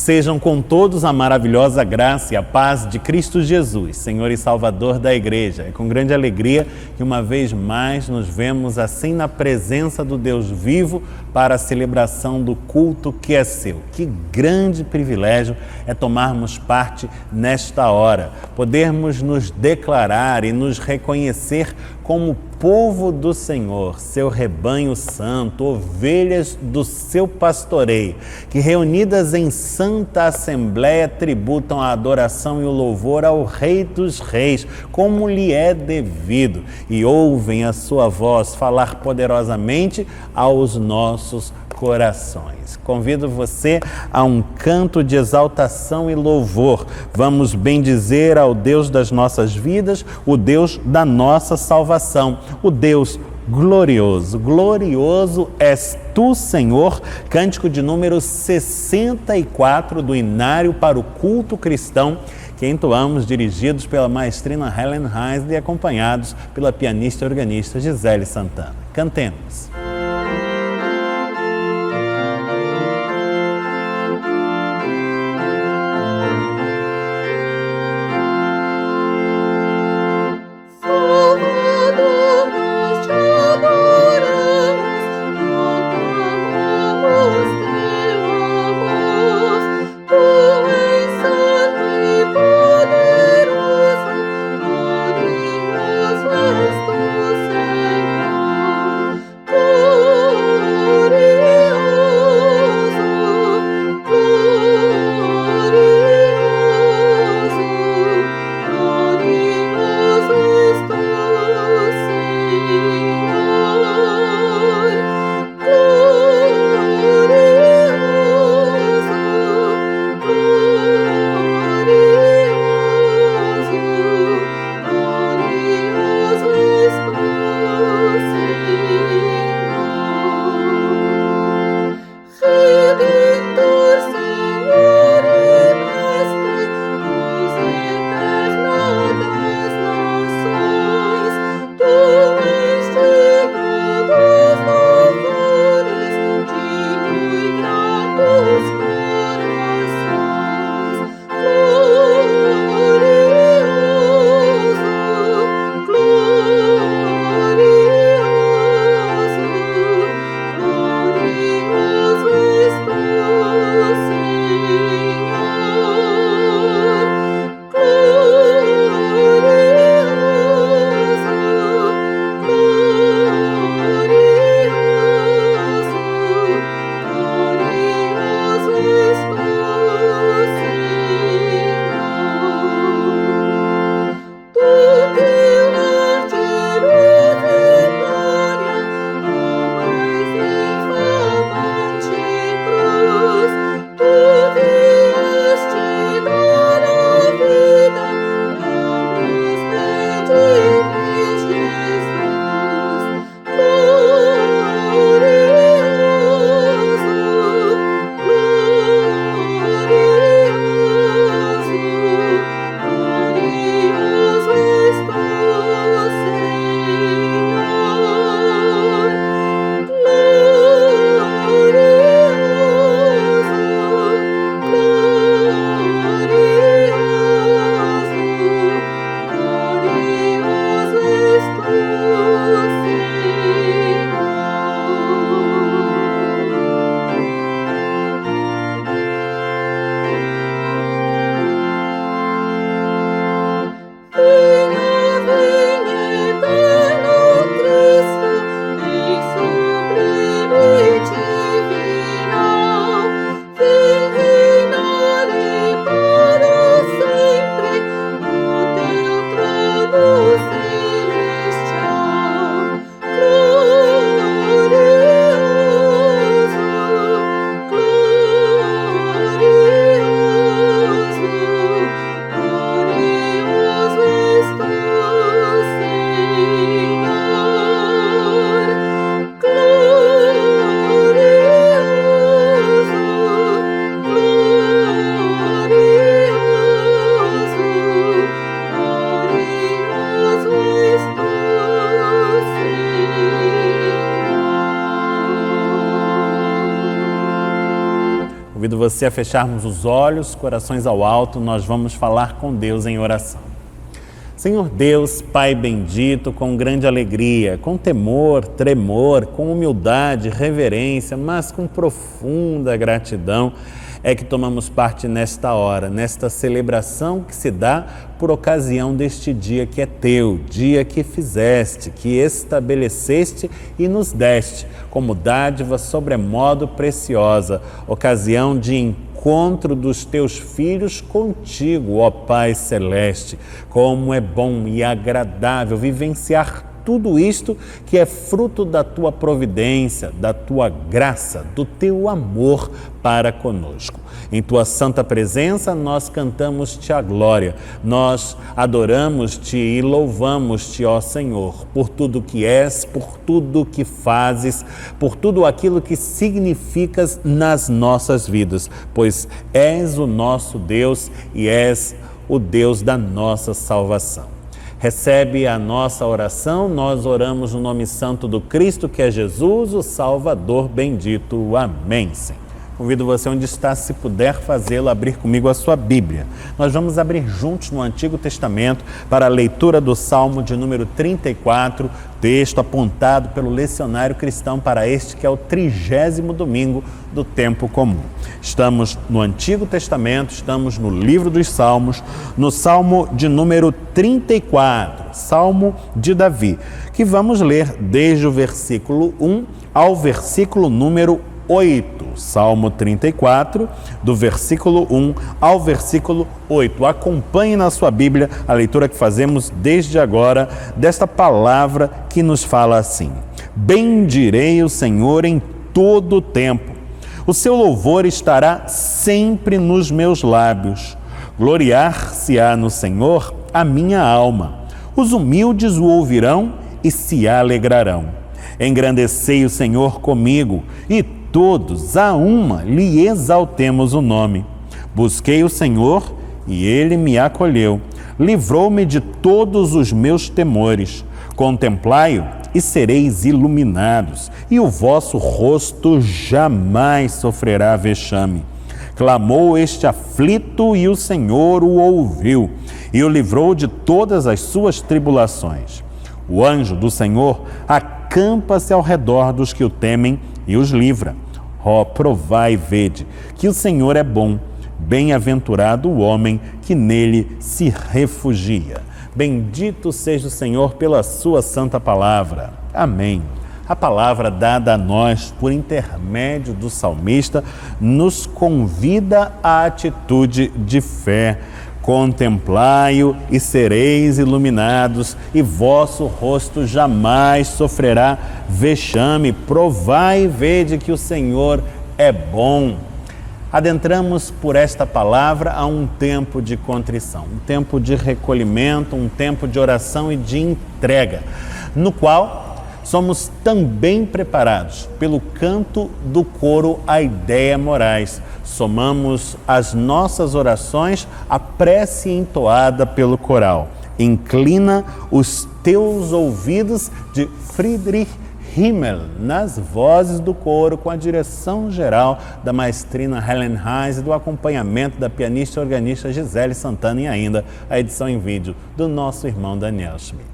Sejam com todos a maravilhosa graça e a paz de Cristo Jesus, Senhor e Salvador da Igreja. É com grande alegria que uma vez mais nos vemos assim na presença do Deus vivo para a celebração do culto que é seu. Que grande privilégio é tomarmos parte nesta hora, podermos nos declarar e nos reconhecer como povo do Senhor, seu rebanho santo, ovelhas do seu pastoreio, que reunidas em santa assembleia tributam a adoração e o louvor ao Rei dos Reis, como lhe é devido, e ouvem a sua voz falar poderosamente aos nossos corações. Convido você a um canto de exaltação e louvor. Vamos bendizer ao Deus das nossas vidas, o Deus da nossa salvação, o Deus glorioso. Glorioso és tu, Senhor. Cântico de número 64 do Inário para o Culto Cristão, que entoamos, dirigidos pela maestrina Helen Heinz e acompanhados pela pianista e organista Gisele Santana. Cantemos. Tu você a fecharmos os olhos, corações ao alto, nós vamos falar com Deus em oração. Senhor Deus, Pai bendito, com grande alegria, com temor, tremor, com humildade, reverência, mas com profunda gratidão, é que tomamos parte nesta hora, nesta celebração que se dá por ocasião deste dia que é teu, dia que fizeste, que estabeleceste e nos deste, como dádiva sobremodo preciosa, ocasião de encontro dos teus filhos contigo, ó Pai Celeste. Como é bom e agradável vivenciar tudo isto que é fruto da tua providência, da tua graça, do teu amor para conosco. Em tua santa presença nós cantamos-te a glória, nós adoramos-te e louvamos-te, ó Senhor, por tudo que és, por tudo que fazes, por tudo aquilo que significas nas nossas vidas, pois és o nosso Deus e és o Deus da nossa salvação. Recebe a nossa oração, nós oramos no nome santo do Cristo, que é Jesus, o Salvador bendito. Amém, Senhor. Convido você, onde está, se puder fazê-lo, abrir comigo a sua Bíblia. Nós vamos abrir juntos no Antigo Testamento para a leitura do Salmo de número 34, texto apontado pelo lecionário cristão para este que é o 30º domingo do tempo comum. Estamos no Antigo Testamento, estamos no livro dos Salmos, no Salmo de número 34, Salmo de Davi, que vamos ler desde o versículo 1 ao versículo número 8. Salmo 34, do versículo 1 ao versículo 8. Acompanhe na sua Bíblia a leitura que fazemos desde agora desta palavra que nos fala assim: bendirei o Senhor em todo o tempo. O seu louvor estará sempre nos meus lábios. Gloriar-se-á no Senhor a minha alma. Os humildes o ouvirão e se alegrarão. Engrandecei o Senhor comigo e todos a uma lhe exaltemos o nome. Busquei o Senhor e ele me acolheu. Livrou-me de todos os meus temores. Contemplai-o e sereis iluminados, e o vosso rosto jamais sofrerá vexame. Clamou este aflito e o Senhor o ouviu, e o livrou de todas as suas tribulações. O anjo do Senhor acampa-se ao redor dos que o temem e os livra. Ó, provai e vede que o Senhor é bom, bem-aventurado o homem que nele se refugia. Bendito seja o Senhor pela sua santa palavra. Amém. A palavra dada a nós por intermédio do salmista nos convida à atitude de fé. Contemplai-o e sereis iluminados, e vosso rosto jamais sofrerá vexame. Provai e vede que o Senhor é bom. Adentramos por esta palavra a um tempo de contrição, um tempo de recolhimento, um tempo de oração e de entrega, no qual somos também preparados pelo canto do coro Aideia Moraes. Somamos as nossas orações à prece entoada pelo coral. Inclina os teus ouvidos, de Friedrich Himmel, nas vozes do coro, com a direção geral da maestrina Helen Heinz e do acompanhamento da pianista e organista Gisele Santana, e ainda a edição em vídeo do nosso irmão Daniel Schmidt.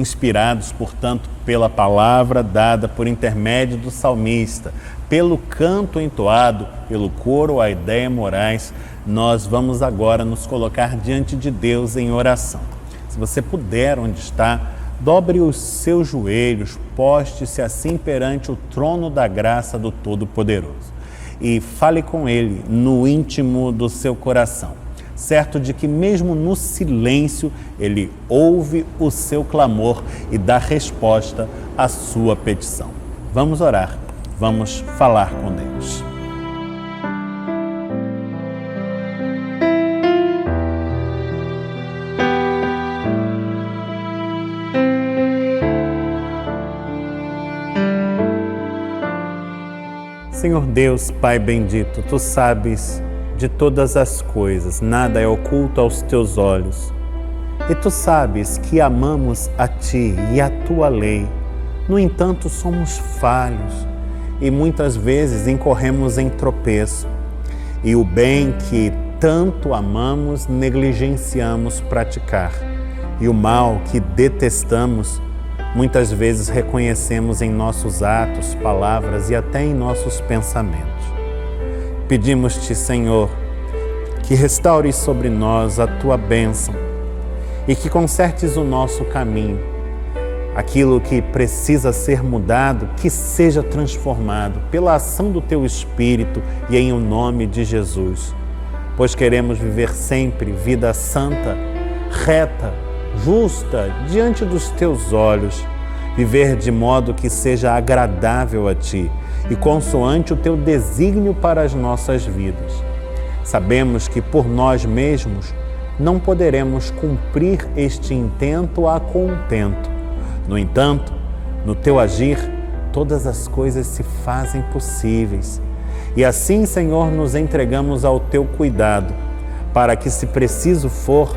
inspirados, portanto, pela palavra dada por intermédio do salmista, pelo canto entoado pelo coro Aideia Moraes, nós vamos agora nos colocar diante de Deus em oração. Se você puder, onde está, dobre os seus joelhos, poste-se assim perante o trono da graça do Todo-Poderoso e fale com Ele no íntimo do seu coração, certo de que mesmo no silêncio Ele ouve o seu clamor e dá resposta à sua petição. Vamos orar, vamos falar com Deus. Senhor Deus, Pai bendito, Tu sabes de todas as coisas, nada é oculto aos Teus olhos. E Tu sabes que amamos a Ti e a Tua lei. No entanto, somos falhos e muitas vezes incorremos em tropeço. E o bem que tanto amamos, negligenciamos praticar. E o mal que detestamos, muitas vezes reconhecemos em nossos atos, palavras e até em nossos pensamentos. Pedimos-te, Senhor, que restaures sobre nós a Tua bênção e que consertes o nosso caminho. Aquilo que precisa ser mudado, que seja transformado pela ação do Teu Espírito e em o nome de Jesus. Pois queremos viver sempre vida santa, reta, justa, diante dos Teus olhos, viver de modo que seja agradável a Ti e consoante o Teu desígnio para as nossas vidas. Sabemos que por nós mesmos não poderemos cumprir este intento a contento. No entanto, no Teu agir, todas as coisas se fazem possíveis. E assim, Senhor, nos entregamos ao Teu cuidado, para que, se preciso for,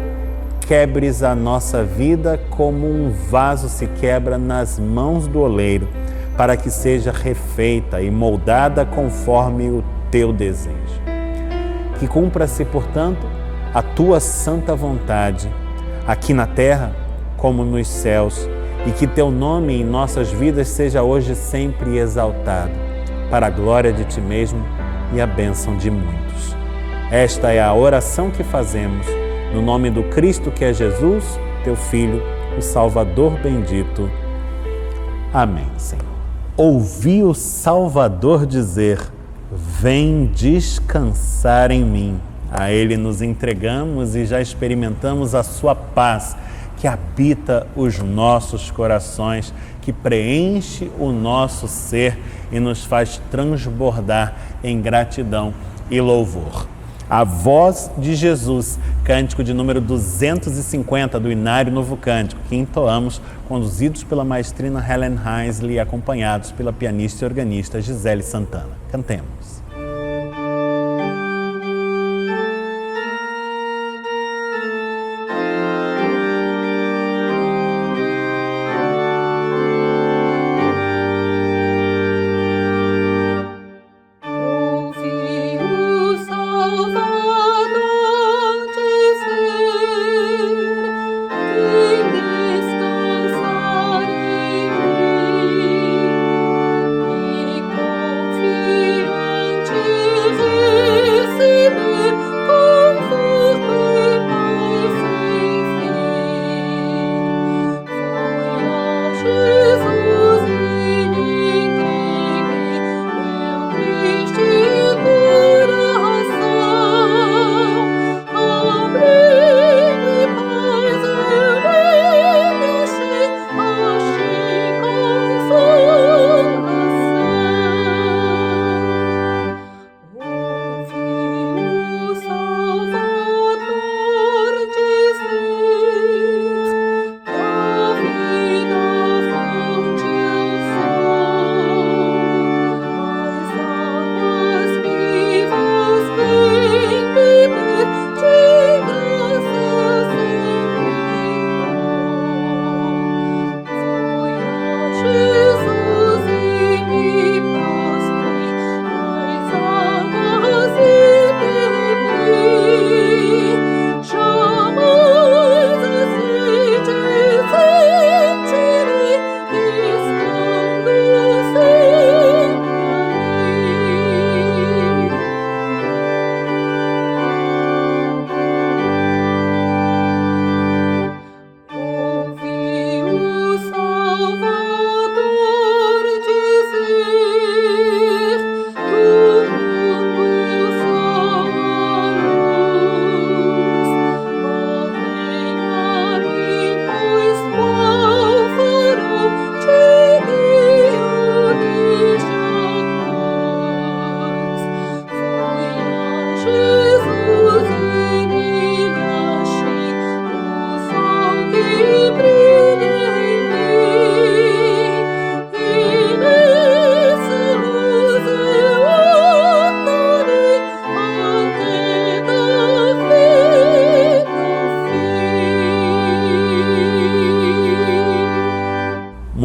quebres a nossa vida como um vaso se quebra nas mãos do oleiro, para que seja refeita e moldada conforme o Teu desejo. Que cumpra-se, portanto, a Tua santa vontade, aqui na terra como nos céus, e que Teu nome em nossas vidas seja hoje sempre exaltado, para a glória de Ti mesmo e a bênção de muitos. Esta é a oração que fazemos, no nome do Cristo que é Jesus, Teu Filho, o Salvador bendito. Amém, Senhor. Ouvi o Salvador dizer: vem descansar em mim. A Ele nos entregamos e já experimentamos a Sua paz, que habita os nossos corações, que preenche o nosso ser e nos faz transbordar em gratidão e louvor. A voz de Jesus, cântico de número 250 do Inário Novo Cântico, que entoamos, conduzidos pela maestrina Helen Heisley e acompanhados pela pianista e organista Gisele Santana. Cantemos. Descansar em mim e confia.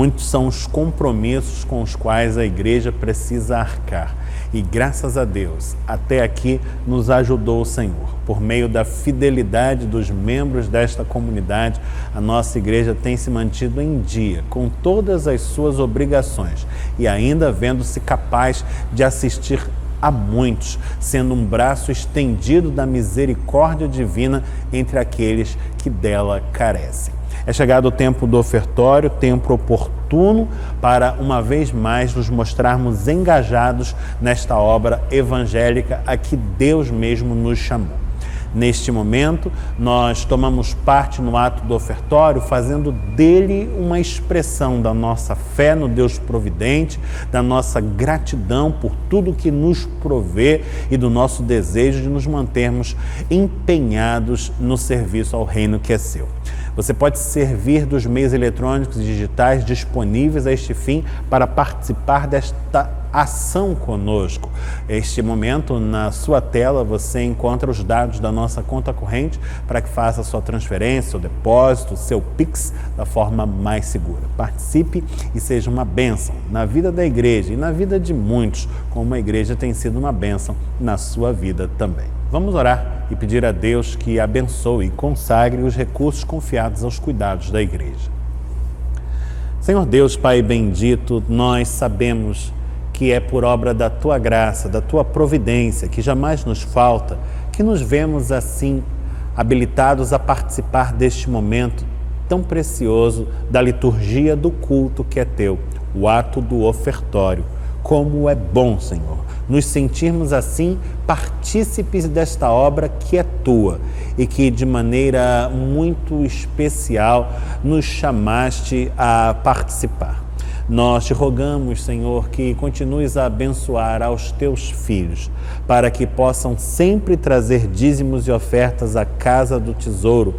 muitos são os compromissos com os quais a igreja precisa arcar. E graças a Deus, até aqui nos ajudou o Senhor. Por meio da fidelidade dos membros desta comunidade, a nossa igreja tem se mantido em dia com todas as suas obrigações e ainda vendo-se capaz de assistir a muitos, sendo um braço estendido da misericórdia divina entre aqueles que dela carecem. É chegado o tempo do ofertório, tempo oportuno para, uma vez mais, nos mostrarmos engajados nesta obra evangélica a que Deus mesmo nos chamou. Neste momento, nós tomamos parte no ato do ofertório, fazendo dele uma expressão da nossa fé no Deus providente, da nossa gratidão por tudo que nos provê e do nosso desejo de nos mantermos empenhados no serviço ao reino que é seu. Você pode servir dos meios eletrônicos e digitais disponíveis a este fim para participar desta ação conosco. Neste momento, na sua tela, você encontra os dados da nossa conta corrente para que faça a sua transferência, seu depósito, seu Pix da forma mais segura. Participe e seja uma bênção na vida da igreja e na vida de muitos, como a igreja tem sido uma bênção na sua vida também. Vamos orar e pedir a Deus que abençoe e consagre os recursos confiados aos cuidados da igreja. Senhor Deus, Pai bendito, nós sabemos que é por obra da Tua graça, da Tua providência, que jamais nos falta, que nos vemos assim habilitados a participar deste momento tão precioso da liturgia do culto que é Teu, o ato do ofertório. Como é bom, Senhor, nos sentirmos assim partícipes desta obra que é Tua e que de maneira muito especial nos chamaste a participar. Nós te rogamos, Senhor, que continues a abençoar aos Teus filhos, para que possam sempre trazer dízimos e ofertas à casa do tesouro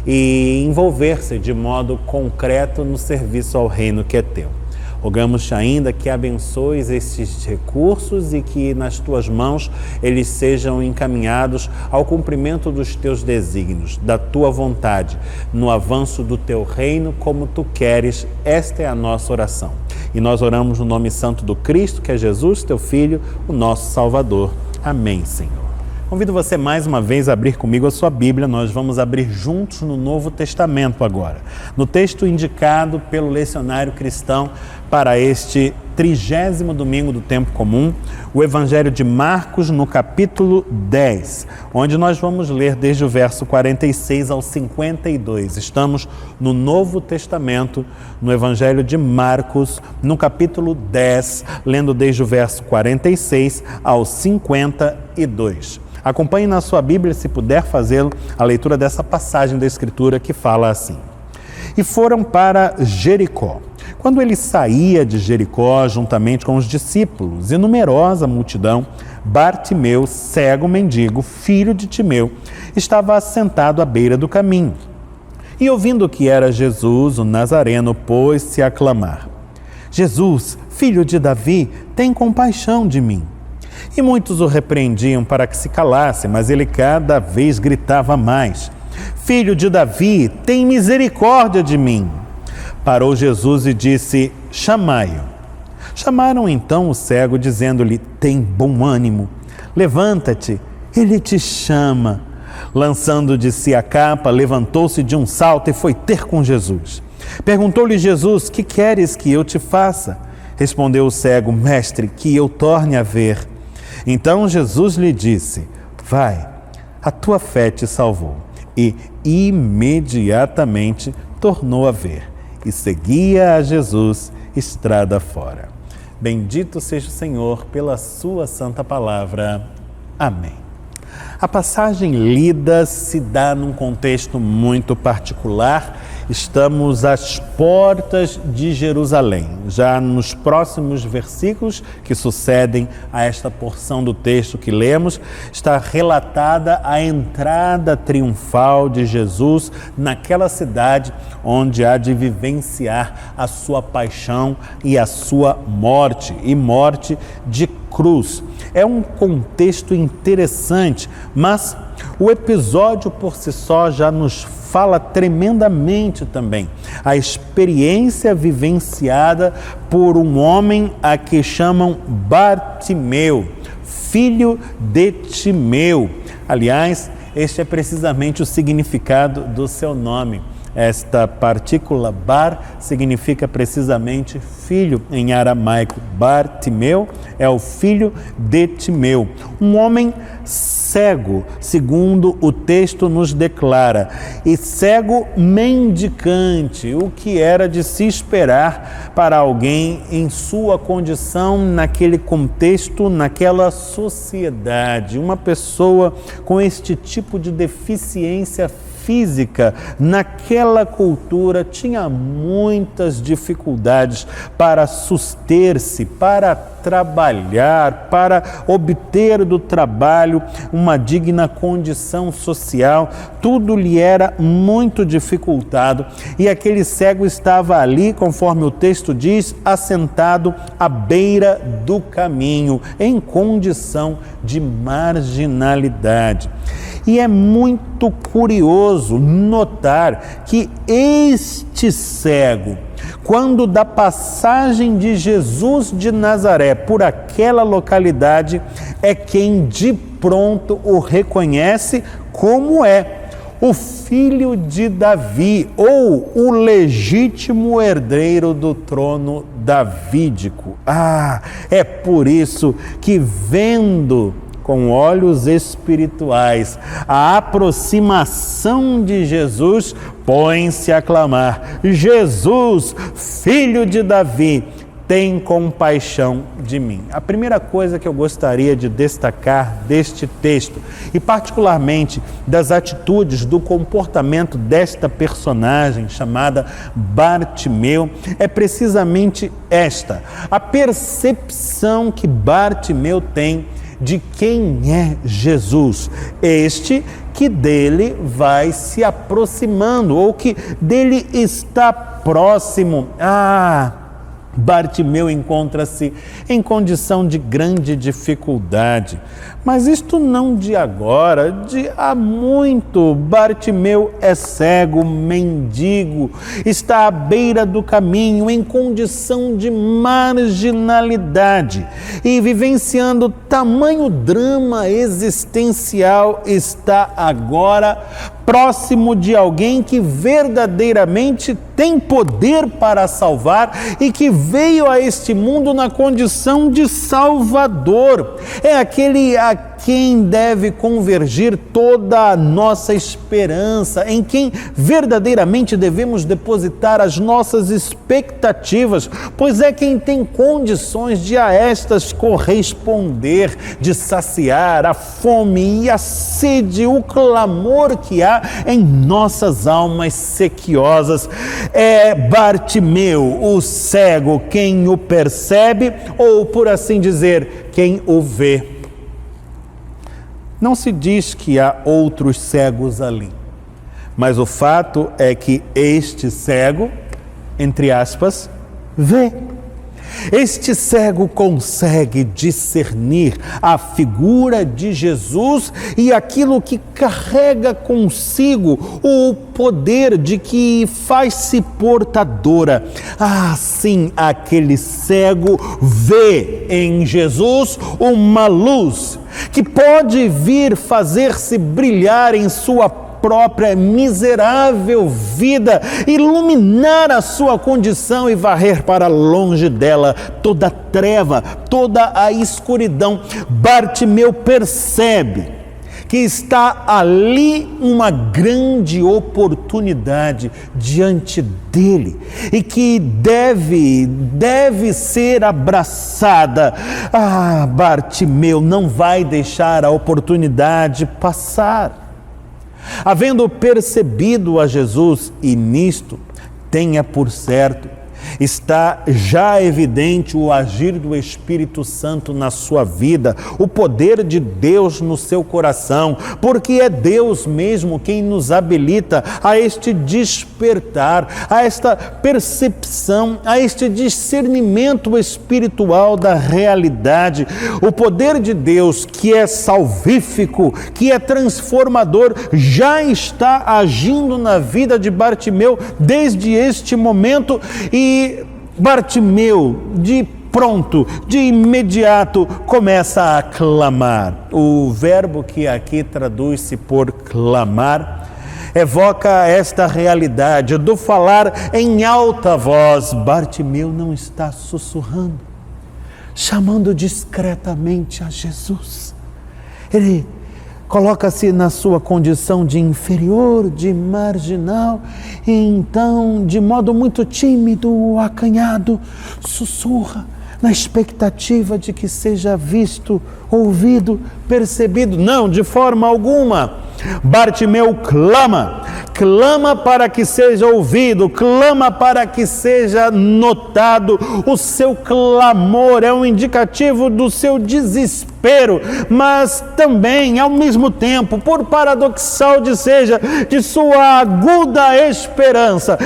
e envolver-se de modo concreto no serviço ao reino que é Teu. Rogamos ainda que abençoes estes recursos e que nas Tuas mãos eles sejam encaminhados ao cumprimento dos Teus desígnios, da Tua vontade, no avanço do Teu reino como Tu queres. Esta é a nossa oração. E nós oramos no nome santo do Cristo, que é Jesus, Teu Filho, o nosso Salvador. Amém, Senhor. Convido você mais uma vez a abrir comigo a sua Bíblia. Nós vamos abrir juntos no Novo Testamento agora. No texto indicado pelo lecionário cristão para este 30º domingo do tempo comum, o Evangelho de Marcos, no capítulo 10, onde nós vamos ler desde o verso 46 ao 52. Estamos no Novo Testamento, no Evangelho de Marcos, no capítulo 10, lendo desde o verso 46 ao 52. Acompanhe na sua Bíblia, se puder fazê-lo, a leitura dessa passagem da Escritura que fala assim. E foram para Jericó. Quando ele saía de Jericó, juntamente com os discípulos e numerosa multidão, Bartimeu, cego mendigo, filho de Timeu, estava assentado à beira do caminho. E ouvindo que era Jesus, o Nazareno, pôs-se a clamar: Jesus, filho de Davi, tem compaixão de mim. E muitos o repreendiam para que se calasse, mas ele cada vez gritava mais: Filho de Davi, tem misericórdia de mim. Parou Jesus e disse: chamai-o. Chamaram então o cego, dizendo-lhe: tem bom ânimo, levanta-te, ele te chama. Lançando de si a capa, levantou-se de um salto e foi ter com Jesus. Perguntou-lhe Jesus: que queres que eu te faça? Respondeu o cego: mestre, que eu torne a ver. Então Jesus lhe disse: vai, a tua fé te salvou. E imediatamente tornou a ver e seguia a Jesus estrada fora. Bendito seja o Senhor pela sua santa palavra. Amém. A passagem lida se dá num contexto muito particular. Estamos às portas de Jerusalém. Já nos próximos versículos que sucedem a esta porção do texto que lemos, está relatada a entrada triunfal de Jesus naquela cidade onde há de vivenciar a sua paixão e a sua morte, e morte de cruz. É um contexto interessante, mas o episódio por si só já nos fala tremendamente também. A experiência vivenciada por um homem a que chamam Bartimeu, filho de Timeu. Aliás, este é precisamente o significado do seu nome. Esta partícula bar significa precisamente filho em aramaico. Bartimeu é o filho de Timeu, um homem cego, segundo o texto nos declara, e cego mendicante, o que era de se esperar para alguém em sua condição, naquele contexto, naquela sociedade. Uma pessoa com este tipo de deficiência física, naquela cultura, tinha muitas dificuldades para suster-se, para trabalhar, para obter do trabalho uma digna condição social. Tudo lhe era muito dificultado e aquele cego estava ali, conforme o texto diz, assentado à beira do caminho, em condição de marginalidade. E é muito curioso notar que este cego, quando da passagem de Jesus de Nazaré por aquela localidade, é quem de pronto o reconhece como o filho de Davi, ou o legítimo herdeiro do trono davídico. É por isso que, vendo com olhos espirituais a aproximação de Jesus, põe-se a clamar: Jesus, filho de Davi, tem compaixão de mim. A primeira coisa que eu gostaria de destacar deste texto, e particularmente das atitudes, do comportamento desta personagem chamada Bartimeu, é precisamente esta: a percepção que Bartimeu tem de quem é Jesus, este que dele vai se aproximando, ou que dele está próximo. Bartimeu encontra-se em condição de grande dificuldade, mas isto não de agora, de há muito. Bartimeu é cego, mendigo, está à beira do caminho, em condição de marginalidade e vivenciando tamanho drama existencial. Está agora próximo de alguém que verdadeiramente tem poder para salvar e que veio a este mundo na condição de Salvador. É aquele a quem deve convergir toda a nossa esperança, em quem verdadeiramente devemos depositar as nossas expectativas, pois é quem tem condições de a estas corresponder, de saciar a fome e a sede, o clamor que há em nossas almas sequiosas. É Bartimeu, o cego, quem o percebe, ou, por assim dizer, quem o vê. Não se diz que há outros cegos ali, mas o fato é que este cego, entre aspas, vê. Este cego consegue discernir a figura de Jesus e aquilo que carrega consigo o poder de que faz-se portadora. Sim, aquele cego vê em Jesus uma luz que pode vir fazer-se brilhar em sua própria miserável vida, iluminar a sua condição e varrer para longe dela toda a treva, toda a escuridão. Bartimeu percebe que está ali uma grande oportunidade diante dele e que deve ser abraçada. Bartimeu não vai deixar a oportunidade passar. Havendo percebido a Jesus, e nisto tenha por certo está já evidente o agir do Espírito Santo na sua vida, o poder de Deus no seu coração, porque é Deus mesmo quem nos habilita a este despertar, a esta percepção, a este discernimento espiritual da realidade. O poder de Deus, que é salvífico, que é transformador, já está agindo na vida de Bartimeu desde este momento, e Bartimeu, de imediato, começa a clamar. O verbo que aqui traduz-se por clamar evoca esta realidade do falar em alta voz. Bartimeu não está sussurrando, chamando discretamente a Jesus. Ele coloca-se na sua condição de inferior, de marginal, e então, de modo muito tímido, acanhado, sussurra na expectativa de que seja visto, ouvido, percebido. Não, de forma alguma. Bartimeu clama para que seja ouvido, clama para que seja notado. O seu clamor é um indicativo do seu desespero, mas também, ao mesmo tempo, por paradoxal que seja, de sua aguda esperança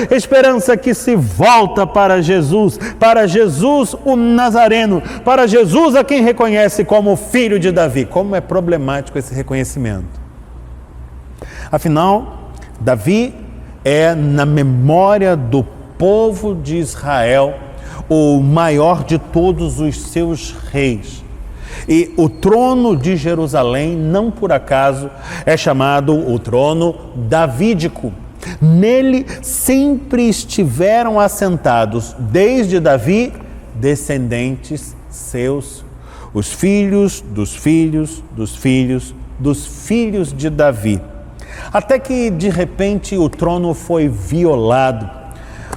que se volta para Jesus o Nazareno, para Jesus a quem reconhece como filho de Davi. Como é problemático esse reconhecimento. Afinal, Davi é, na memória do povo de Israel, o maior de todos os seus reis. E o trono de Jerusalém, não por acaso, é chamado o trono davídico. Nele sempre estiveram assentados, desde Davi, descendentes seus, os filhos dos filhos dos filhos dos filhos de Davi. Até que, de repente, o trono foi violado.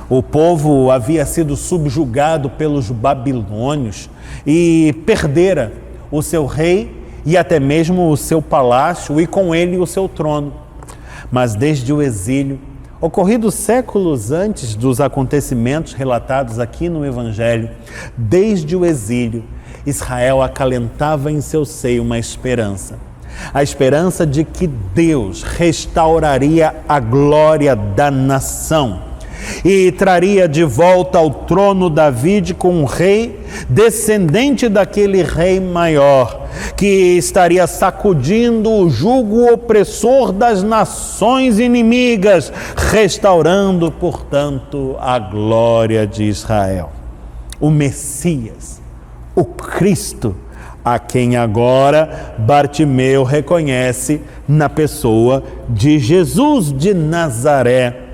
O povo havia sido subjugado pelos babilônios e perdera o seu rei e até mesmo o seu palácio e com ele o seu trono. Mas desde o exílio, ocorrido séculos antes dos acontecimentos relatados aqui no Evangelho, desde o exílio, Israel acalentava em seu seio uma esperança. A esperança de que Deus restauraria a glória da nação e traria de volta ao trono davídico um rei descendente daquele rei maior, que estaria sacudindo o jugo opressor das nações inimigas, restaurando, portanto, a glória de Israel. O Messias, o Cristo, a quem agora Bartimeu reconhece na pessoa de Jesus de Nazaré.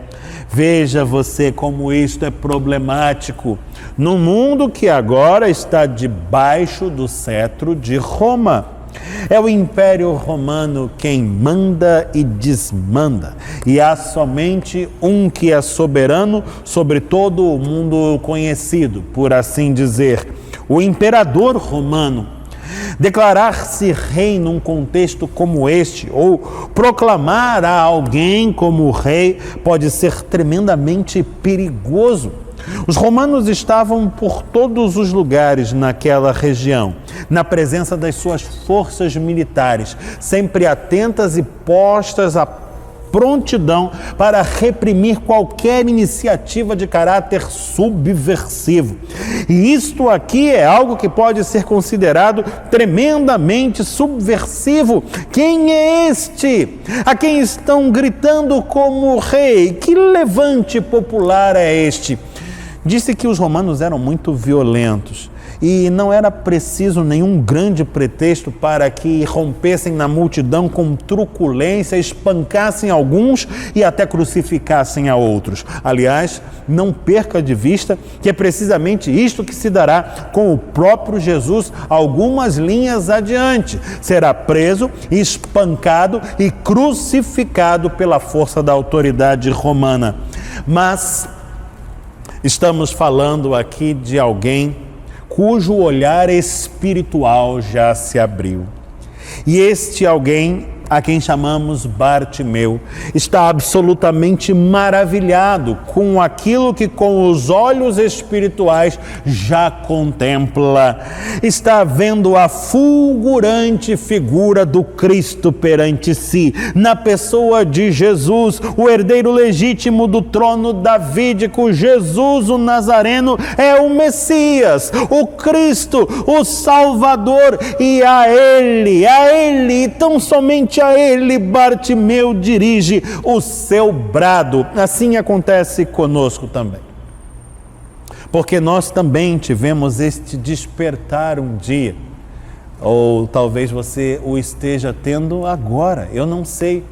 Veja você como isto é problemático num mundo que agora está debaixo do cetro de Roma. É o Império Romano quem manda e desmanda, e há somente um que é soberano sobre todo o mundo conhecido, por assim dizer, o Imperador Romano. Declarar-se rei num contexto como este, ou proclamar a alguém como rei, pode ser tremendamente perigoso. Os romanos estavam por todos os lugares naquela região, na presença das suas forças militares, sempre atentas e postas a prontidão para reprimir qualquer iniciativa de caráter subversivo. E isto aqui é algo que pode ser considerado tremendamente subversivo. Quem é este? A quem estão gritando como rei? Que levante popular é este? Disse que os romanos eram muito violentos e não era preciso nenhum grande pretexto para que rompessem na multidão com truculência, espancassem alguns e até crucificassem a outros. Aliás, não perca de vista que é precisamente isto que se dará com o próprio Jesus algumas linhas adiante. Será preso, espancado e crucificado pela força da autoridade romana. Mas estamos falando aqui de alguém cujo olhar espiritual já se abriu. E este alguém a quem chamamos Bartimeu, está absolutamente maravilhado com aquilo que com os olhos espirituais já contempla. Está vendo a fulgurante figura do Cristo perante si, na pessoa de Jesus, o herdeiro legítimo do trono davídico. Jesus, o Nazareno, é o Messias, o Cristo, o Salvador, e a Ele, e tão somente a Ele, Bartimeu dirige o seu brado. Assim acontece conosco também. Porque nós também tivemos este despertar um dia, ou talvez você o esteja tendo agora, eu não sei.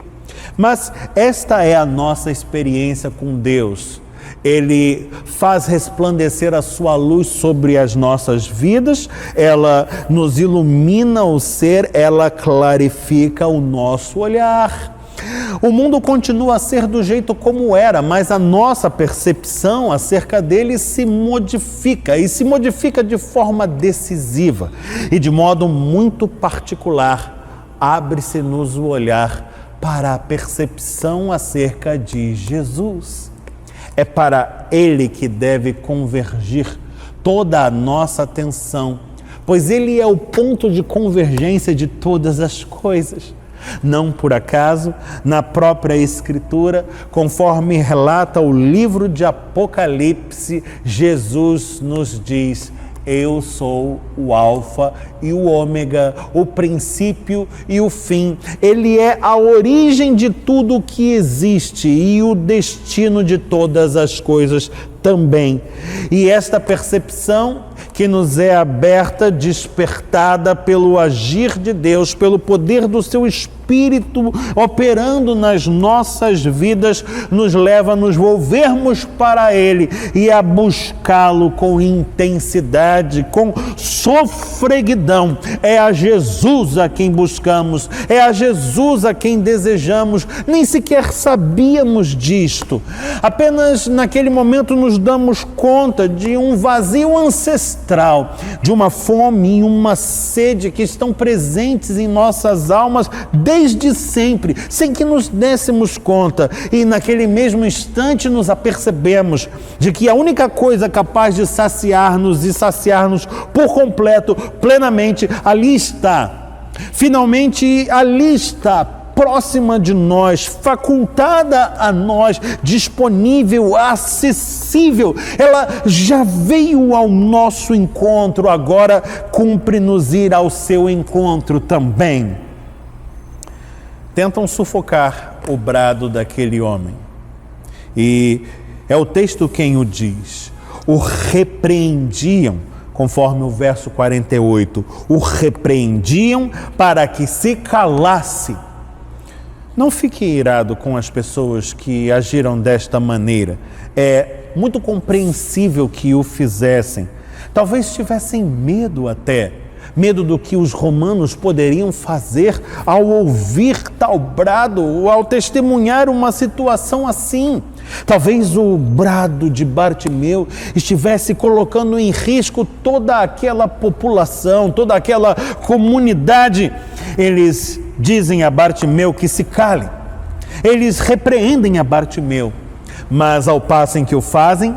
Mas esta é a nossa experiência com Deus. Ele faz resplandecer a sua luz sobre as nossas vidas, ela nos ilumina o ser, ela clarifica o nosso olhar. O mundo continua a ser do jeito como era, mas a nossa percepção acerca dele se modifica, e se modifica de forma decisiva. E de modo muito particular, abre-se-nos o olhar para a percepção acerca de Jesus. É para Ele que deve convergir toda a nossa atenção, pois Ele é o ponto de convergência de todas as coisas. Não por acaso, na própria Escritura, conforme relata o livro de Apocalipse, Jesus nos diz: eu sou o Alfa e o Ômega, o princípio e o fim. Ele é a origem de tudo o que existe e o destino de todas as coisas também. E esta percepção que nos é aberta, despertada pelo agir de Deus, pelo poder do seu Espírito operando nas nossas vidas, nos leva a nos volvermos para Ele e a buscá-lo com intensidade, com sofreguidão. É a Jesus a quem buscamos, é a Jesus a quem desejamos. Nem sequer sabíamos disto. Apenas naquele momento nos damos conta de um vazio ancestral, de uma fome e uma sede que estão presentes em nossas almas desde sempre, sem que nos dessemos conta. E naquele mesmo instante nos apercebemos de que a única coisa capaz de saciar-nos e saciar-nos por completo, plenamente, ali está. Finalmente, ali está, próxima de nós, facultada a nós, disponível, acessível. Ela já veio ao nosso encontro, agora cumpre-nos ir ao seu encontro também. Tentam sufocar o brado daquele homem. E é o texto quem o diz. O repreendiam, conforme o verso 48. O repreendiam para que se calasse. Não fique irado com as pessoas que agiram desta maneira. É muito compreensível que o fizessem. Talvez tivessem medo até. Medo do que os romanos poderiam fazer ao ouvir tal brado ou ao testemunhar uma situação assim. Talvez o brado de Bartimeu estivesse colocando em risco toda aquela população, toda aquela comunidade. Eles dizem a Bartimeu que se cale. Eles repreendem a Bartimeu, mas ao passo em que o fazem,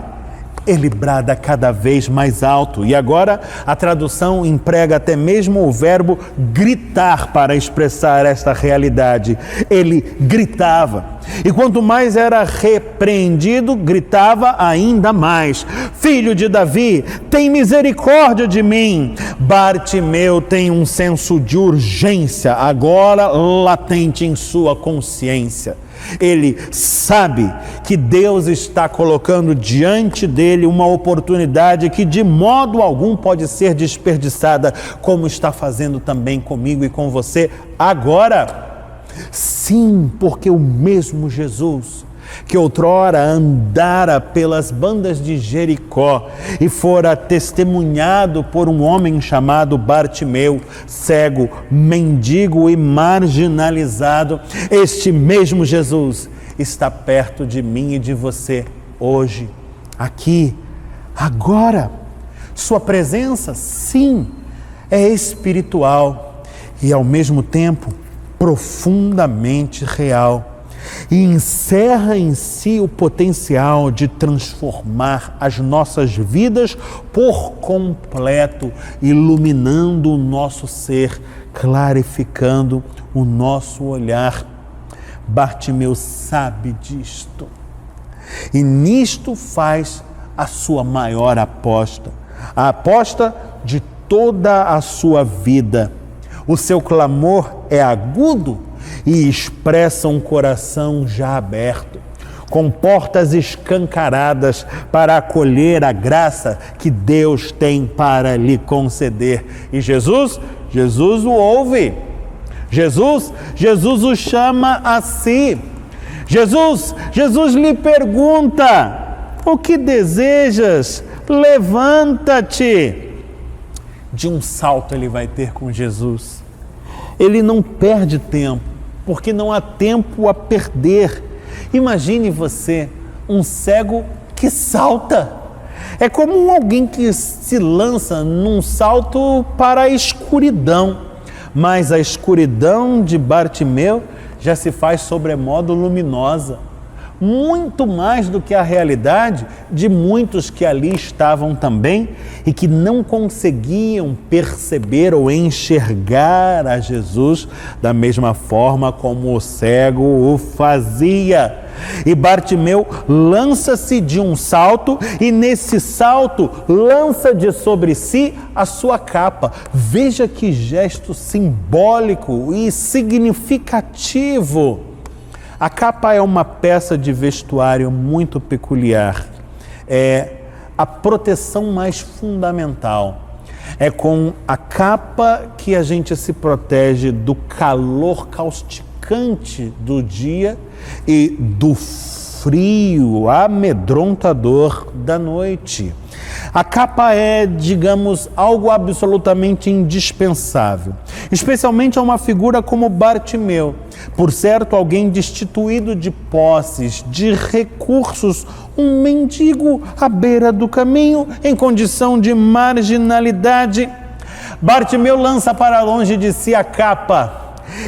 ele brada cada vez mais alto. E agora a tradução emprega até mesmo o verbo gritar para expressar esta realidade. Ele gritava. E quanto mais era repreendido, gritava ainda mais: Filho de Davi, tem misericórdia de mim. Bartimeu tem um senso de urgência, agora latente em sua consciência. Ele sabe que Deus está colocando diante dele uma oportunidade que de modo algum pode ser desperdiçada, como está fazendo também comigo e com você agora. Sim, porque o mesmo Jesus que outrora andara pelas bandas de Jericó e fora testemunhado por um homem chamado Bartimeu, cego, mendigo e marginalizado, este mesmo Jesus está perto de mim e de você hoje, aqui, agora. Sua presença, sim, é espiritual e ao mesmo tempo profundamente real e encerra em si o potencial de transformar as nossas vidas por completo, iluminando o nosso ser, clarificando o nosso olhar. Bartimeu sabe disto e nisto faz a sua maior aposta, a aposta de toda a sua vida. O seu clamor é agudo e expressa um coração já aberto, com portas escancaradas para acolher a graça que Deus tem para lhe conceder. E Jesus o ouve. Jesus o chama a si. Jesus lhe pergunta: o que desejas? Levanta-te. De um salto ele vai ter com Jesus. Ele não perde tempo, porque não há tempo a perder. Imagine você, um cego que salta. É como alguém que se lança num salto para a escuridão. Mas a escuridão de Bartimeu já se faz sobremodo luminosa. Muito mais do que a realidade de muitos que ali estavam também e que não conseguiam perceber ou enxergar a Jesus da mesma forma como o cego o fazia. E Bartimeu lança-se de um salto e nesse salto lança de sobre si a sua capa. Veja que gesto simbólico e significativo. A capa é uma peça de vestuário muito peculiar. É a proteção mais fundamental. É com a capa que a gente se protege do calor causticante do dia e do frio amedrontador da noite. A capa é, digamos, algo absolutamente indispensável, especialmente a uma figura como Bartimeu, por certo, alguém destituído de posses, de recursos, um mendigo à beira do caminho, em condição de marginalidade. Bartimeu lança para longe de si a capa.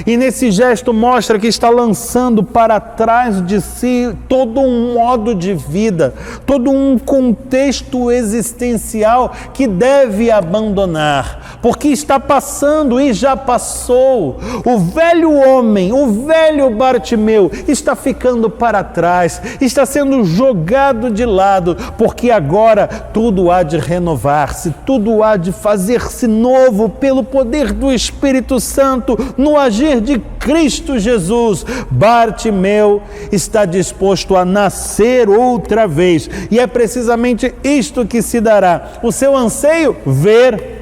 E nesse gesto mostra que está lançando para trás de si todo um modo de vida, todo um contexto existencial que deve abandonar, porque está passando e já passou. O velho homem, o velho Bartimeu está ficando para trás, está sendo jogado de lado, porque agora tudo há de renovar-se, tudo há de fazer-se novo pelo poder do Espírito Santo no agir de Cristo Jesus. Bartimeu está disposto a nascer outra vez e é precisamente isto que se dará. O seu anseio, ver.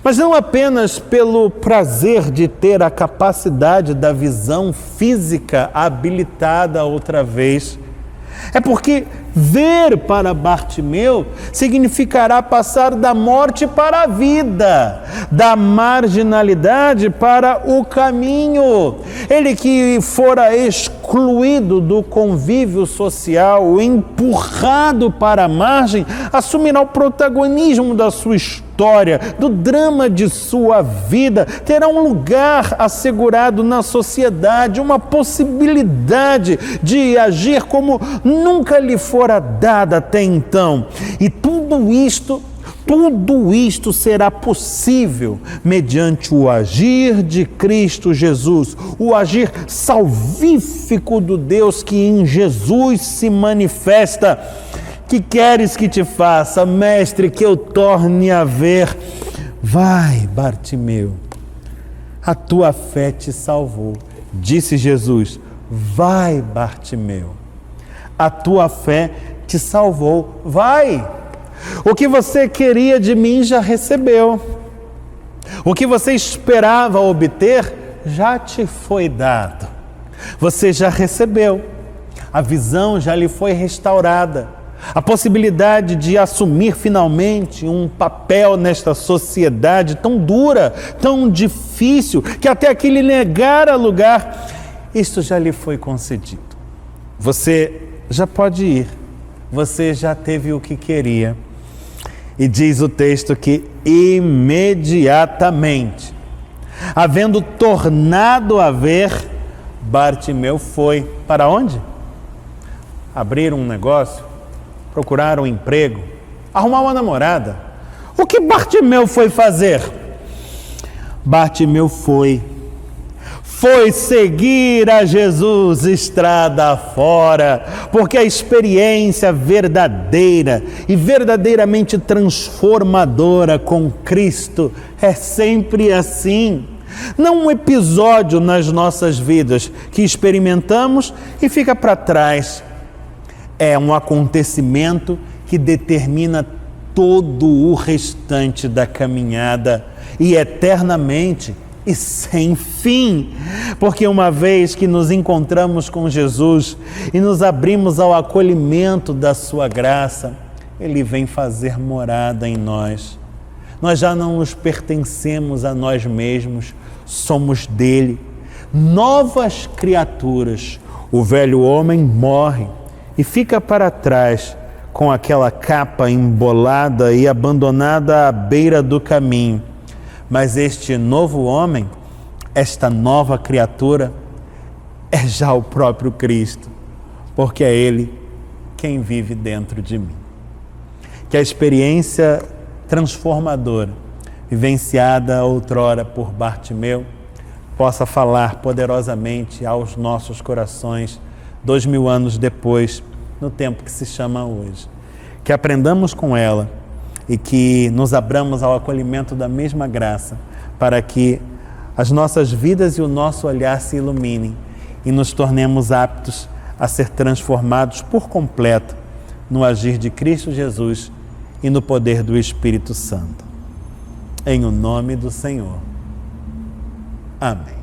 Mas não apenas pelo prazer de ter a capacidade da visão física habilitada outra vez. É porque ver para Bartimeu significará passar da morte para a vida, da marginalidade para o caminho. Ele que fora excluído do convívio social, empurrado para a margem, assumirá o protagonismo da sua história, do drama de sua vida, terá um lugar assegurado na sociedade, uma possibilidade de agir como nunca lhe fora dada até então. E tudo isto será possível mediante o agir de Cristo Jesus, o agir salvífico do Deus que em Jesus se manifesta. Que queres que te faça, mestre, que eu torne a ver? Vai, Bartimeu, a tua fé te salvou. Disse Jesus: vai, Bartimeu, a tua fé te salvou. Vai! O que você queria de mim já recebeu. O que você esperava obter já te foi dado. Você já recebeu. A visão já lhe foi restaurada. A possibilidade de assumir finalmente um papel nesta sociedade tão dura, tão difícil, que até aqui lhe negara lugar, isto já lhe foi concedido. Você já pode ir, você já teve o que queria. E diz o texto que imediatamente Havendo tornado a ver, Bartimeu foi para onde? Abrir um negócio, procurar um emprego, arrumar uma namorada. O que Bartimeu foi fazer? Bartimeu foi seguir a Jesus estrada fora, porque a experiência verdadeira e verdadeiramente transformadora com Cristo é sempre assim. Não um episódio nas nossas vidas que experimentamos e fica para trás. É um acontecimento que determina todo o restante da caminhada e eternamente e sem fim, porque uma vez que nos encontramos com Jesus e nos abrimos ao acolhimento da sua graça, Ele vem fazer morada em nós. Nós já não nos pertencemos a nós mesmos, somos dele. Novas criaturas. O velho homem morre e fica para trás com aquela capa embolada e abandonada à beira do caminho. Mas este novo homem, esta nova criatura, é já o próprio Cristo, porque é Ele quem vive dentro de mim. Que a experiência transformadora, vivenciada outrora por Bartimeu, possa falar poderosamente aos nossos corações 2000 anos depois, no tempo que se chama hoje. Que aprendamos com ela e que nos abramos ao acolhimento da mesma graça, para que as nossas vidas e o nosso olhar se iluminem e nos tornemos aptos a ser transformados por completo no agir de Cristo Jesus e no poder do Espírito Santo. Em o nome do Senhor. Amém.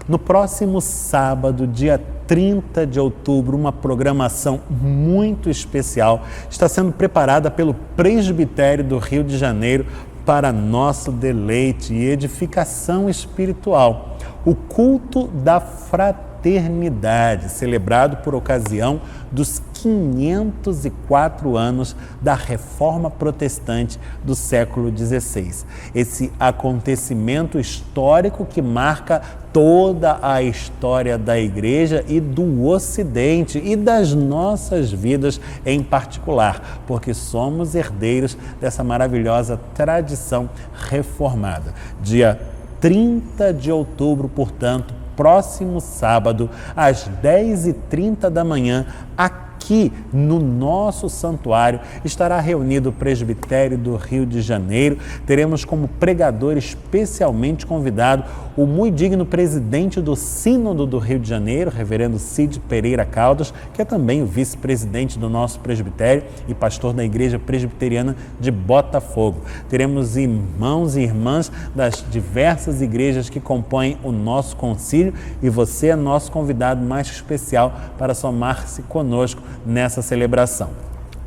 No próximo sábado, dia 30 de outubro, uma programação muito especial está sendo preparada pelo Presbitério do Rio de Janeiro para nosso deleite e edificação espiritual. O culto da fraternidade, celebrado por ocasião dos 504 anos da Reforma Protestante do século XVI. Esse acontecimento histórico que marca toda a história da Igreja e do Ocidente e das nossas vidas em particular, porque somos herdeiros dessa maravilhosa tradição reformada. Dia 30 de outubro, portanto, próximo sábado, às 10h30 da manhã, aqui no nosso santuário, estará reunido o Presbitério do Rio de Janeiro. Teremos como pregador especialmente convidado o muito digno presidente do Sínodo do Rio de Janeiro, reverendo Cid Pereira Caldas, que é também o vice-presidente do nosso presbitério e pastor da Igreja Presbiteriana de Botafogo. Teremos irmãos e irmãs das diversas igrejas que compõem o nosso concílio e você é nosso convidado mais especial para somar-se conosco nessa celebração.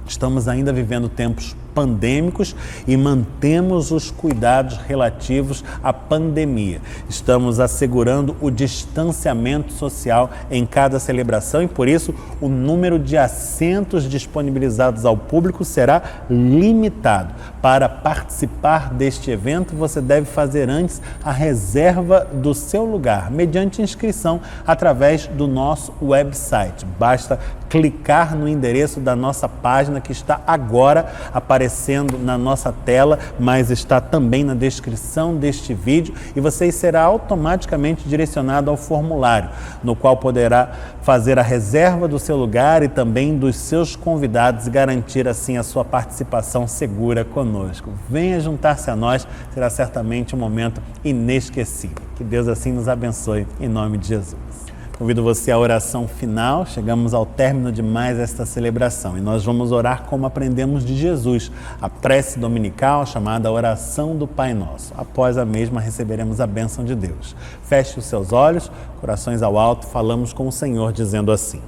Estamos ainda vivendo tempos pandêmicos e mantemos os cuidados relativos à pandemia. Estamos assegurando o distanciamento social em cada celebração e, por isso, o número de assentos disponibilizados ao público será limitado. Para participar deste evento, você deve fazer antes a reserva do seu lugar, mediante inscrição através do nosso website. Basta clicar no endereço da nossa página que está agora aparecendo na nossa tela, mas está também na descrição deste vídeo, e você será automaticamente direcionado ao formulário, no qual poderá fazer a reserva do seu lugar e também dos seus convidados e garantir assim a sua participação segura conosco. Venha juntar-se a nós, será certamente um momento inesquecível. Que Deus assim nos abençoe, em nome de Jesus. Convido você à oração final. Chegamos ao término de mais esta celebração e nós vamos orar como aprendemos de Jesus, a prece dominical chamada oração do Pai Nosso. Após a mesma receberemos a bênção de Deus. Feche os seus olhos, corações ao alto, falamos com o Senhor dizendo assim: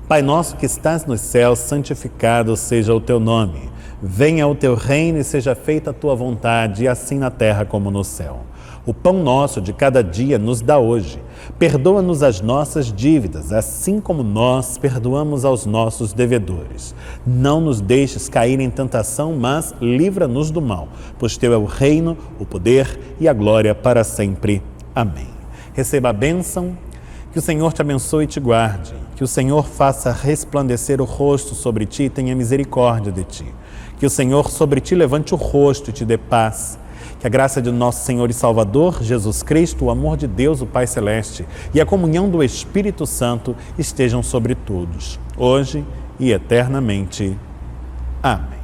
Pai nosso que estás nos céus, santificado seja o teu nome. Venha o teu reino e seja feita a tua vontade, assim na terra como no céu. O pão nosso de cada dia nos dá hoje. Perdoa-nos as nossas dívidas, assim como nós perdoamos aos nossos devedores. Não nos deixes cair em tentação, mas livra-nos do mal, pois teu é o reino, o poder e a glória para sempre. Amém. Receba a bênção, que o Senhor te abençoe e te guarde, que o Senhor faça resplandecer o rosto sobre ti e tenha misericórdia de ti, que o Senhor sobre ti levante o rosto e te dê paz. Que a graça de nosso Senhor e Salvador, Jesus Cristo, o amor de Deus, o Pai Celeste, e a comunhão do Espírito Santo estejam sobre todos, hoje e eternamente. Amém.